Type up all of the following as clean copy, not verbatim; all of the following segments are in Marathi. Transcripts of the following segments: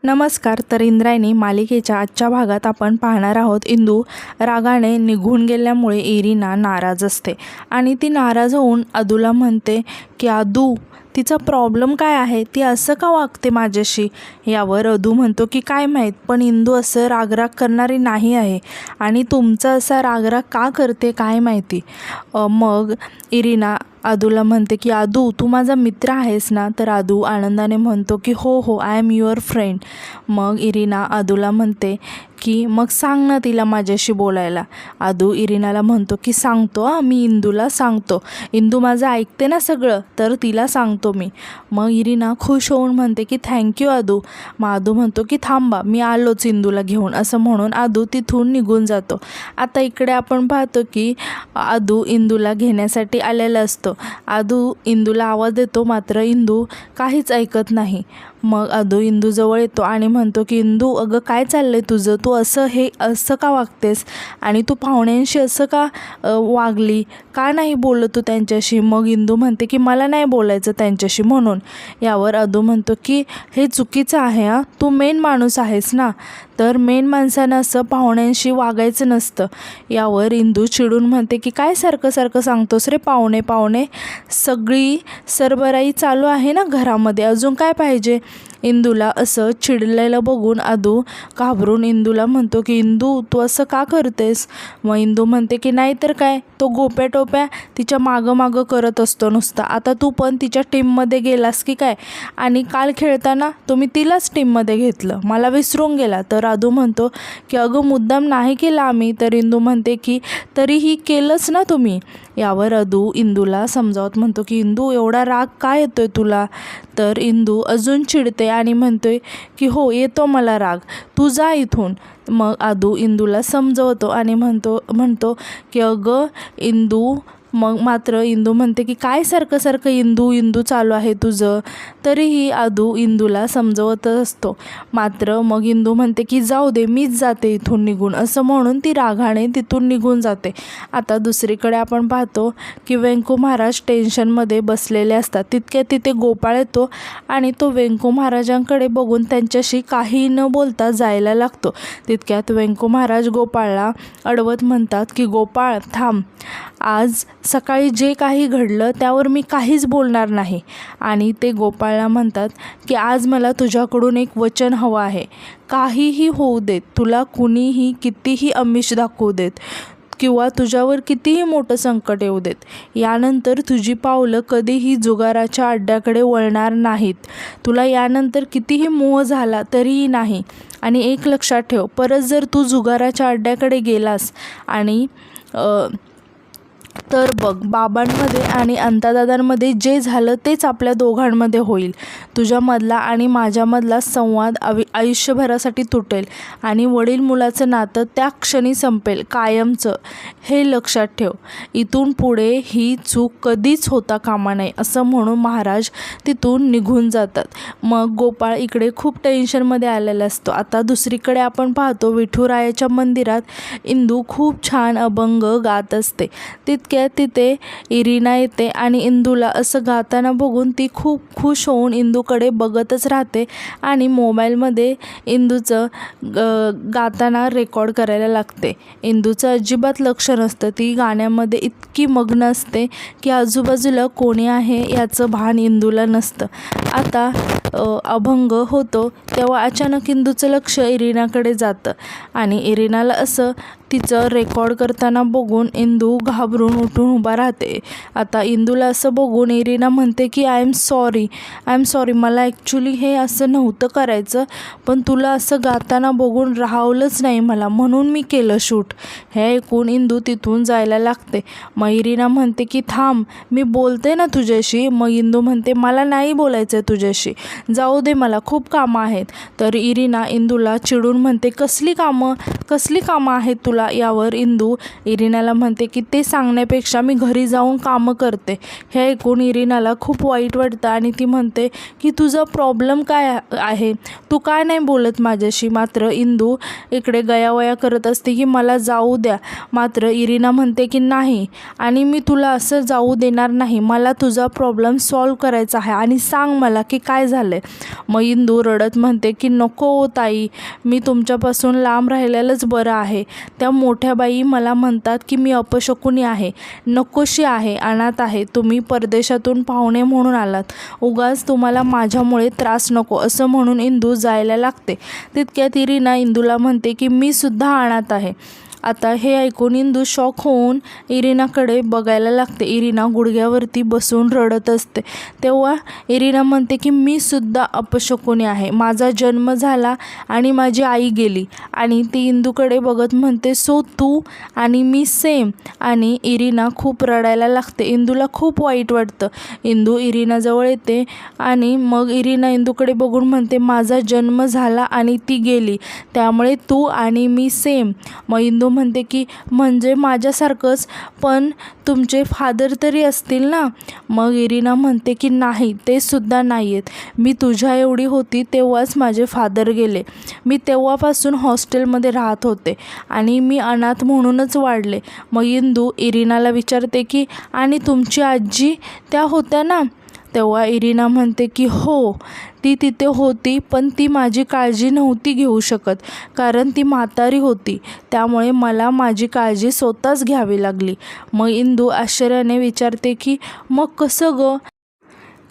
नमस्कार. तर इंद्रायणी मालिकेच्या आजच्या भागात आपण पाहणार आहोत. इंदू रागाने निघून गेल्यामुळे इरिना नाराज असते आणि ती नाराज होऊन अदूला म्हणते की अदू, तिचा प्रॉब्लेम काय आहे, ती असं का वागते माझ्याशी. यावर अदू म्हणतो की काय माहीत, पण इंदू असं रागराग करणारी नाही आहे आणि तुमचा असा रागराग का करते काय माहिती. मग इरिना अदूला म्हणते की अदू, तू माझा मित्र आहेस ना. तर अदू आनंदाने म्हणतो की हो हो, आय एम युअर फ्रेंड. मग इरिना अदूला म्हणते की मग सांग ना तिला माझ्याशी बोलायला. अदू इरिनाला म्हणतो की सांगतो, मी इंदूला सांगतो, इंदू माझं ऐकते ना सगळं, तर तिला सांगतो मी. मग इरिना खुश होऊन म्हणते की थँक्यू अदू. मग अदू म्हणतो की थांबा, मी आलोच इंदूला घेऊन. असं म्हणून अदू तिथून निघून जातो. आता इकडे आपण पाहतो की अदू इंदूला घेण्यासाठी आलेला असतो. अदू इंदूला आवाज देतो, मात्र इंदू काहीच ऐकत नाही. मग अदू इंदूजवळ येतो आणि म्हणतो की इंदू, अगं काय चाललं आहे तुझं, तू असं का वागतेस आणि तू पाहुण्यांशी असं का वागली, का नाही बोलत तू त्यांच्याशी. मग इंदू म्हणते की मला नाही बोलायचं त्यांच्याशी म्हणून. यावर अदू म्हणतो की हे चुकीचं आहे, तू मेन माणूस आहेस ना, तर मेन माणसानं असं पाहुण्यांशी वागायचं नसतं. यावर इंदू चिडून म्हणते की काय सारखं सारखं सांगतोस रे, पाहुणे पाहुणे, सगळी सरबराई चालू आहे ना घरामध्ये, अजून काय पाहिजे. इंदूला असं चिडलेलं बघून अदू घाबरून इंदूला म्हणतो की इंदू, तू असं का करतेस. मग इंदू म्हणते की नाही तर काय, तो गोप्या टोप्या तिच्या मागं करत असतो नुसता. आता तू पण तिच्या टीममध्ये गेलास की काय, आणि काल खेळताना तुम्ही तिलाच टीममध्ये घेतलं, मला विसरून गेला. तर अदू म्हणतो की अगं मुद्दाम नाही केला आम्ही. तर इंदू म्हणते की तरीही केलंच ना तुम्ही. यावर अदू इंदूला समजावत म्हणतो की इंदू, एवढा राग का येतोय तुला. तर इंदू अजून चिडते आणि म्हणतोय की हो येतो मला राग, तू जा इथून. मग अदू इंदूला समजवतो आणि म्हणतो की अगं इंदू. मग मात्र इंदू म्हणते की काय सारखं सारखं इंदू चालू आहे तुझं. तरीही अदू इंदूला समजवत असतो. मात्र मग इंदू म्हणते की जाऊ दे, मीच जाते इथून निघून. असं म्हणून ती रागाने तिथून निघून जाते. आता दुसरीकडे आपण पाहतो की व्यंकू महाराज टेन्शनमध्ये बसलेले असतात. तितक्यात तिथे गोपाळ येतो आणि तो व्यंकू महाराजांकडे बघून त्यांच्याशी काही न बोलता जायला लागतो. तितक्यात व्यंकू महाराज गोपाळला अडवत म्हणतात की गोपाळ थांब, आज सकाळी जे काही घडलं त्यावर मी काहीच बोलणार नाही. आणि ते गोपाळला म्हणतात की आज मला तुझ्याकडून एक वचन हवं आहे. काहीही होऊ देत, तुला कुणीही कितीही आमिष दाखवू देत किंवा तुझ्यावर कितीही मोठं संकट येऊ देत, यानंतर तुझी पावलं कधीही जुगाराच्या अड्ड्याकडे वळणार नाहीत. तुला यानंतर कितीही मोह झाला तरीही नाही. आणि एक लक्षात ठेव, परत जर तू जुगाराच्या अड्ड्याकडे गेलास आणि तर बघ, बाबांमध्ये आणि अंतादादांमध्ये जे झालं तेच आपल्या दोघांमध्ये होईल. तुझ्यामधला आणि माझ्यामधला संवाद आयुष्यभरासाठी तुटेल आणि वडील मुलाचं नातं त्या क्षणी संपेल कायमचं. हे लक्षात ठेव. इथून पुढे ही चूक कधीच होता कामा नये. असं म्हणून महाराज तिथून निघून जातात. मग गोपाळ इकडे खूप टेन्शनमध्ये आलेला असतो. आता दुसरीकडे आपण पाहतो विठुरायाच्या मंदिरात इंदू खूप छान अभंग गात असते. तितक्यात तिथे इरिना येते आणि इंदूला असं गाताना बघून ती खूप खुश होऊन इंदूकडे बघतच राहते आणि मोबाईलमध्ये इंदूचं गाताना रेकॉर्ड करायला लागते. इंदूचं अजिबात लक्ष नसतं. ती गाण्यामध्ये इतकी मग्न असते की आजूबाजूला कोणी आहे याचं भान इंदूला नसतं. आता अभंग होतो तेव्हा अचानक इंदूचं लक्ष इरिनाकडे जातं आणि इरिनाला असं तिचं रेकॉर्ड करताना बघून इंदू घाबरून उठून उभा राहते. आता इंदूला असं बघून इरिना म्हणते की आय एम सॉरी, मला ॲक्च्युली हे असं नव्हतं करायचं, पण तुला असं गाताना बघून राहवलंच नाही मला, म्हणून मी केलं शूट. हे ऐकून इंदू तिथून जायला लागते. मग इरिना म्हणते की थांब, मी बोलते ना तुझ्याशी. मग इंदू म्हणते मला नाही बोलायचं आहे तुझ्याशी, जाऊ दे, मला खूप कामं आहेत. तर इरिना इंदूला चिडून म्हणते कसली कामं आहेत तुला. यावर इंदू इरिनाला म्हणते की ते करण्यापेक्षा मी घरी जाऊन कामं करते. हे ऐकून इरिनाला खूप वाईट वाटतं आणि ती म्हणते की तुझा प्रॉब्लेम काय आहे, तू काय नाही बोलत माझ्याशी. मात्र इंदू इकडे गयावया करत असते की मला जाऊ द्या. मात्र इरिना म्हणते की नाही आणि मी तुला असं जाऊ देणार नाही, मला तुझा प्रॉब्लेम सॉल्व करायचा आहे आणि सांग मला की काय झालं आहे. मग इंदू रडत म्हणते की नको हो ताई, मी तुमच्यापासून लांब राहिलेलंच बरं आहे. त्या मोठ्या बाई मला म्हणतात की मी अपशकुनी आहे, नकोशी आहे, अनाथ आहे. तुम्ही परदेशातून पाहुणे म्हणून आलात, उगाच तुम्हाला माझ्यामुळे त्रास नको असं म्हणून इंदू जायला लागते. तितक्यात इरिना इंदूला म्हणते की मी सुद्धा अनाथ आहे. आता हे ऐकून इंदू शॉक होऊन इरिनाकडे बघायला लागते. इरिना गुडघ्यावरती बसून रडत असते. तेव्हा इरिना म्हणते की मी सुद्धा अपशकुनी आहे, माझा जन्म झाला आणि माझी आई गेली. आणि ती इंदूकडे बघत म्हणते सो तू आणि मी सेम. आणि इरिना खूप रडायला लागते. इंदूला खूप वाईट वाटतं. इंदू इरिनाजवळ येते आणि मग इरिना इंदूकडे बघून म्हणते माझा जन्म झाला आणि ती गेली, त्यामुळे तू आणि मी सेम. मग इंदू म्हणते की म्हणजे माझ्यासारखंच, पण तुमचे फादर तरी असतील ना. मग इरिना म्हणते की नाही, ते सुद्धा नाही आहेत. मी तुझ्या एवढी होती तेव्हाच माझे फादर गेले. मी तेव्हापासून हॉस्टेलमध्ये राहत होते आणि मी अनाथ म्हणूनच वाढले. मग इंदू इरिनाला विचारते की आणि तुमची आजी त्या होत्या ना. तेव्हा इरिना म्हणते की हो, ती तिथे होती, पण ती माझी काळजी नव्हती घेऊ शकत, कारण ती म्हातारी होती, त्यामुळे मला माझी काळजी स्वतःच घ्यावी लागली. मग इंदू आश्चर्याने विचारते की मग कसं गं.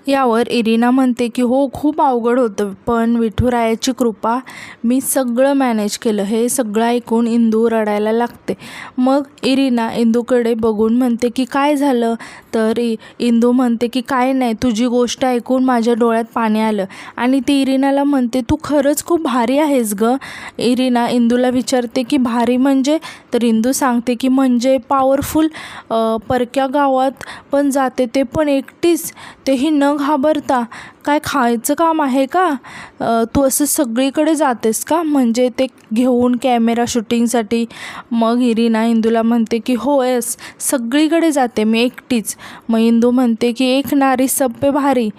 यावर इरिना म्हणते की हो, खूप अवघड होतं, पण विठुरायाची कृपा, मी सगळं मॅनेज केलं. हे सगळं ऐकून इंदू रडायला लागते. मग इरिना इंदूकडे बघून म्हणते की काय झालं. तर इंदू म्हणते की काय नाही, तुझी गोष्ट ऐकून माझ्या डोळ्यात पाणी आलं. आणि ती इरिनाला म्हणते तू खरंच खूप भारी आहेस गं. इरिना इंदूला विचारते की भारी म्हणजे. तर इंदू सांगते की म्हणजे पॉवरफुल, परक्या गावात पण जाते, ते पण एकटीच, तेही न घाबरता. काय खायचं काम आहे का, तू असं सगळीकडे जातेस का, म्हणजे ते घेऊन कॅमेरा शूटिंगसाठी. मग इरिना इंदूला म्हणते की हो येस, सगळीकडे जाते मी एकटीच. मग इंदू म्हणते की एक नारी सब पे भारी.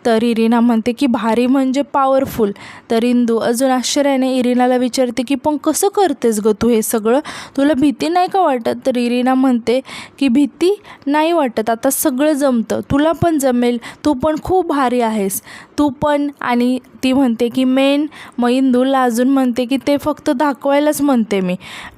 तर इरिना म्हणते की भारी म्हणजे पॉवरफुल. तर इंदू अजून आश्चर्याने इरिनाला विचारते की पण कसं करतेस गं तू हे सगळं, तुला भीती नाही का वाटत. तर इरिना म्हणते की भीती नाही वाटत, आता सगळं जमतं, तुला पण जमेल, तू पण खूप भारी आहेस तू पण. आणि ती म्हणते की मेन. मग इंदू लाजून म्हणते की ते फक्त दाखवायलाच म्हणते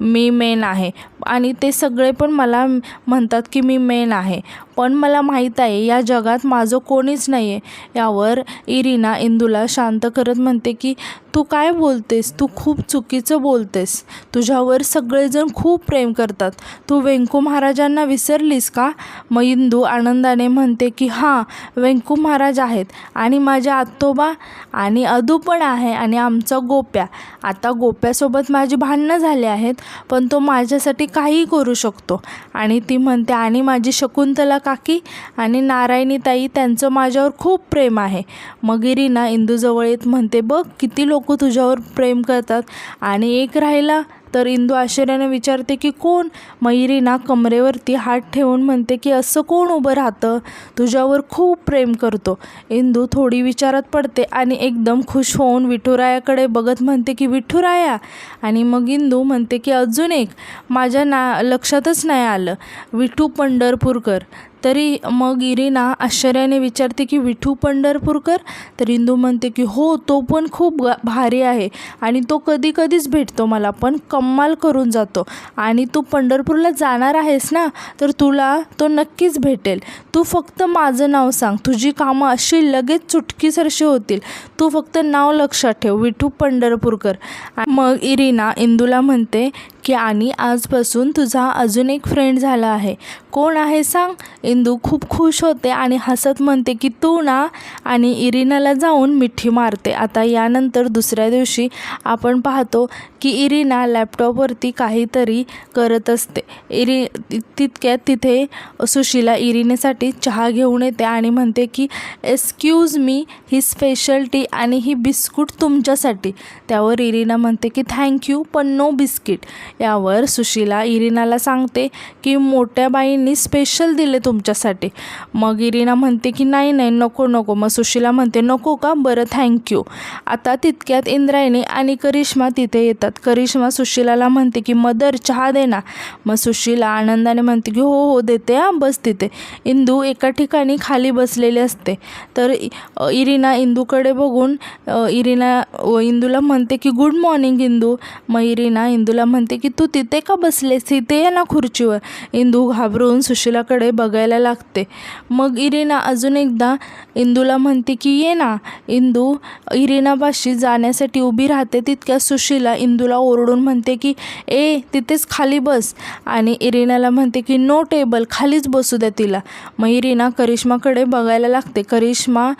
मी मेन आहे, आणि ते सगळे पण मला म्हणतात की मी मेन आहे, पण मला माहीत आहे या जगात माझं कोणीच नाही आहे. यावर इरिना इंदूला शांत करत म्हणते की तू काय बोलतेस, तू खूप चुकीचं बोलतेस, तुझ्यावर सगळेजण खूप प्रेम करतात, तू वेंकू महाराजांना विसरलीस का. मग इंदू आनंदाने म्हणते की हां, वेंकू महाराज आहेत आणि माझ्या आत्तोबा आणि अदू पण आहे आणि आमचा गोप्या. आता गोप्यासोबत माझी भांडणं झाली आहेत, पण तो माझ्यासाठी काहीही करू शकतो. आणि ती म्हणते आणि माझी शकुंतला काकी आणि नारायणी ताई, त्यांचं माझ्यावर खूप प्रेम आहे. मग इरिना इंदूजवळ येत म्हणते बघ किती लोक तुझ्यावर प्रेम करतात. आणि एक राहिला. तर इंदू आश्चर्याने विचारते की कोण. मग इरिना कमरेवरती हात ठेवून म्हणते की असं कोण उभं राहतं, तुझ्यावर खूप प्रेम करतो. इंदू थोडी विचारात पडते आणि एकदम खुश होऊन विठुरायाकडे बघत म्हणते की विठुराया. आणि मग इंदू म्हणते की अजून एक माझ्या लक्षातच नाही आलं, विठू पंढरपूरकर. तरी मग इरिना आश्चर्याने विचारते की विठू पंढरपूरकर. तर इंदू म्हणते की हो, तो पण खूप भारी आहे आणि तो कधी कधीच भेटतो मला, पण कमाल करून जातो. आणि तू पंढरपूरला जाणार आहेस ना, तर तुला तो नक्कीच भेटेल. तू फक्त माझं नाव सांग, तुझी कामं अशी लगेच चुटकीसरशी होतील. तू फक्त नाव लक्षात ठेव, विठू पंढरपूरकर. मग इरिना इंदूला म्हणते की आणि आजपासून तुझा अजून एक फ्रेंड झाला आहे. कोण आहे सांग. इंदू खूप खुश होते आणि हसत म्हणते की तू ना. आणि इरिनाला जाऊन मिठी मारते. आता यानंतर दुसऱ्या दिवशी आपण पाहतो की इरिना लॅपटॉपवरती काहीतरी करत असते. तितक्यात तिथे सुशीला इरिनेसाठी चहा घेऊन येते आणि म्हणते की एक्सक्यूज मी, ही स्पेशल टी आणि ही बिस्कुट तुमच्यासाठी. त्यावर इरिना म्हणते की थँक्यू, पण नो बिस्किट. यावर सुशीला इरिनाला सांगते की मोठ्या बाईंनी स्पेशल दिले तुमच्यासाठी. मग इरिना म्हणते की नाही नाही नको नको. मग सुशीला म्हणते नको का, बरं थँक्यू. आता तितक्यात इंद्रायणी आणि करिश्मा तिथे येतात. करिश्मा सुशीलाला म्हणते की मदर चहा दे ना. मग सुशीला आनंदाने म्हणते की हो हो देते हां, बस तिथे. इंदू एका ठिकाणी खाली बसलेली असते. तर इरिना इंदूकडे बघून इंदूला म्हणते की गुड मॉर्निंग इंदू. मग इरिना इंदूला म्हणते की तू तिथे का बसलेस, तिथे ये ना खुर्चीवर. इंदू घाबरून सुशीलाकडे बघायला लागते. मग इरिना अजून एकदा इंदूला म्हणते की ये ना. इंदू इरिनापाशी जाण्यासाठी उभी राहते. तितक्या सुशीला इंदूला ओरडून म्हणते की ए तिथेच खाली बस. आणि इरिनाला म्हणते की नो टेबल, खालीच बसू द्या तिला. मग इरिना करिश्माकडे बघायला लागते. करिश्मा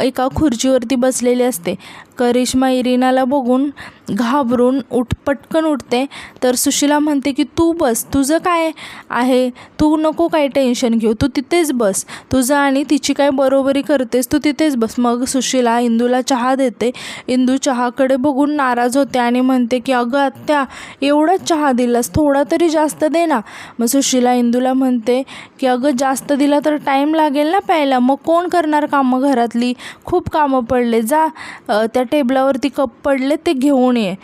एका खुर्चीवरती बसलेली असते. करिश्मा इरिनाला बघून घाबरून पटकन उठते. तर सुशीला म्हणते की तू बस, तुझं काय आहे, तू नको काय टेन्शन घेऊ, तू तिथेच बस, तुझं आणि तिची काय बरोबरी करतेस, तू तिथेच बस. मग सुशीला इंदूला चहा देते. इंदू चहाकडे बघून नाराज होते आणि म्हणते की अगं आत्या एवढाच चहा दिलास, थोडा तरी जास्त दे ना. मग सुशीला इंदूला म्हणते की अगं जास्त दिला तर टाईम लागेल ना प्यायला, मग कोण करणार कामं घरातली, खूप कामं पडले, जा त्या टेबलावरती कप पडले ते घेऊन ये.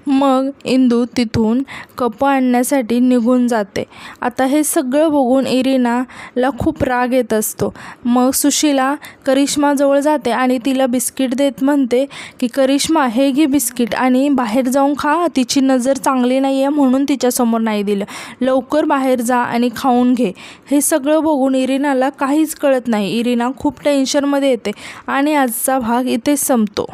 मग इंदू तिथून कप आणण्यासाठी निघून जाते. आता हे सगळं बघून इरिनाला खूप राग येत असतो. मग सुशीला करिश्माजवळ जाते आणि तिला बिस्किट देत म्हणते की करिश्मा हे घे बिस्किट आणि बाहेर जाऊन खा, तिची नजर चांगली नाही आहे म्हणून तिच्यासमोर नाही दिलं, लवकर बाहेर जा आणि खाऊन घे. हे सगळं बघून इरिनाला काहीच कळत नाही. इरिना खूप टेन्शनमध्ये येते आणि आजचा भाग इथेच संपतो.